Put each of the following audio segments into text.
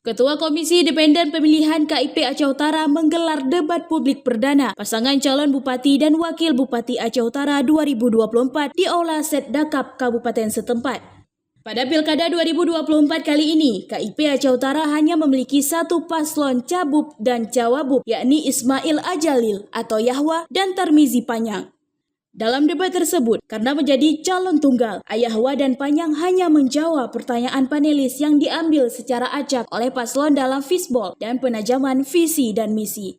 Ketua Komisi Independen Pemilihan KIP Aceh Utara menggelar debat publik perdana pasangan calon Bupati dan Wakil Bupati Aceh Utara 2024 di Aula Setdakap Kabupaten setempat. Pada Pilkada 2024 kali ini, KIP Aceh Utara hanya memiliki satu paslon Cabub dan Cawabub, yakni Ismail Ajalil atau Yahwa dan Tarmizi Panyang. Dalam debat tersebut, karena menjadi calon tunggal, Yahwa dan Panyang hanya menjawab pertanyaan panelis yang diambil secara acak oleh paslon dalam fishball dan penajaman visi dan misi.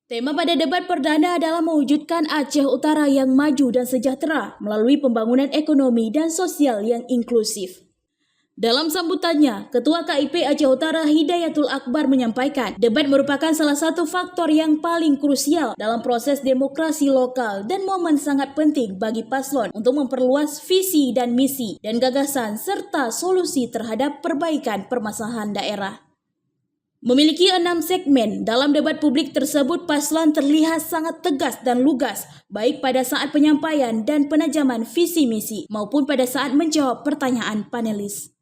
Tema pada debat perdana adalah mewujudkan Aceh Utara yang maju dan sejahtera melalui pembangunan ekonomi dan sosial yang inklusif. Dalam sambutannya, Ketua KIP Aceh Utara Hidayatul Akbar menyampaikan, debat merupakan salah satu faktor yang paling krusial dalam proses demokrasi lokal dan momen sangat penting bagi paslon untuk memperluas visi dan misi dan gagasan serta solusi terhadap perbaikan permasalahan daerah. Memiliki 6 segmen, dalam debat publik tersebut paslon terlihat sangat tegas dan lugas, baik pada saat penyampaian dan penajaman visi misi maupun pada saat menjawab pertanyaan panelis.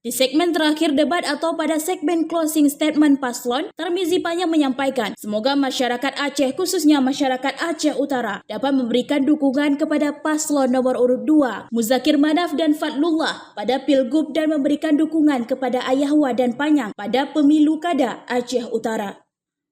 Di segmen terakhir debat atau pada segmen closing statement paslon, Tarmizi Panyang menyampaikan, semoga masyarakat Aceh khususnya masyarakat Aceh Utara dapat memberikan dukungan kepada paslon nomor urut 2, Muzakir Manaf dan Fadlullah pada Pilgub dan memberikan dukungan kepada Yahwa dan Panyang pada Pemilu Kada Aceh Utara.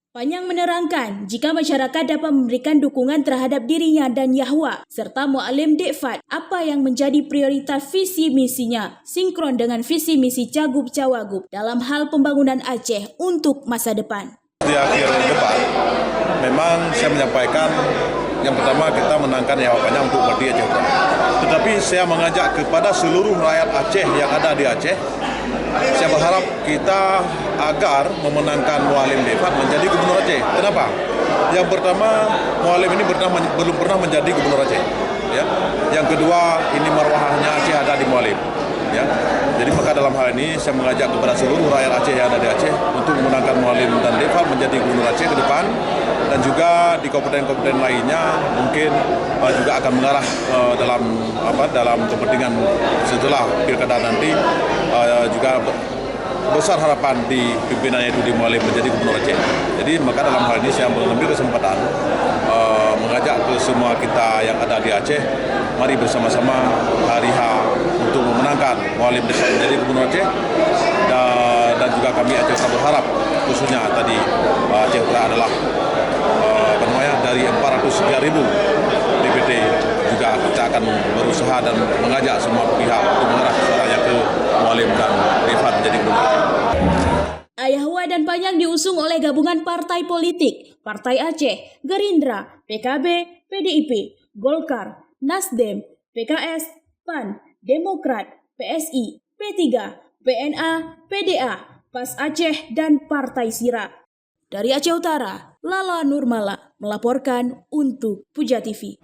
Panyang menerangkan, jika masyarakat dapat memberikan dukungan terhadap dirinya dan Yahwa serta Mu'alim Dekfat, apa yang menjadi prioritas visi misinya sinkron dengan visi misi Cagup Cawagub dalam hal pembangunan Aceh untuk masa depan. Di akhir debat, memang saya menyampaikan yang pertama kita menangkan Yahwa Panyang untuk berdiri Aceh Utara. Tetapi saya mengajak kepada seluruh rakyat Aceh yang ada di Aceh, saya berharap kita agar memenangkan Mu'alim Dekfat menjadi gubernur Aceh. Kenapa? Yang pertama, Mu'alim ini belum pernah menjadi gubernur Aceh. Ya. Yang kedua, ini marwahnya Aceh ada di Mu'alim. Ya. Jadi maka dalam hal ini saya mengajak kepada seluruh rakyat Aceh yang ada di Aceh untuk memenangkan Mu'alim dan Dekfat menjadi gubernur Aceh ke depan, dan juga di kabupaten-kabupaten lainnya mungkin juga akan mengarah dalam kepentingan setelah pilkada nanti, juga besar harapan di pimpinannya itu di Mu'alim menjadi gubernur Aceh. Jadi maka dalam hal ini saya mengambil kesempatan mengajak ke semua kita yang ada di Aceh, mari bersama-sama hari H untuk memenangkan Mu'alim Dekfat menjadi gubernur Aceh, dan juga kami Aceh Utara berharap khususnya tadi Aceh Utara adalah dari 403.000 DPT, juga kita akan berusaha dan mengajak semua pihak untuk mengarah suaranya ke Mu'alim dan Dekfat menjadi gubernur Aceh. Yahwa dan Panyang diusung oleh gabungan partai politik, Partai Aceh, Gerindra, PKB, PDIP, Golkar, Nasdem, PKS, PAN, Demokrat, PSI, P3, PNA, PDA, PAS Aceh, dan Partai Sira. Dari Aceh Utara, Lala Nurmala melaporkan untuk Puja TV.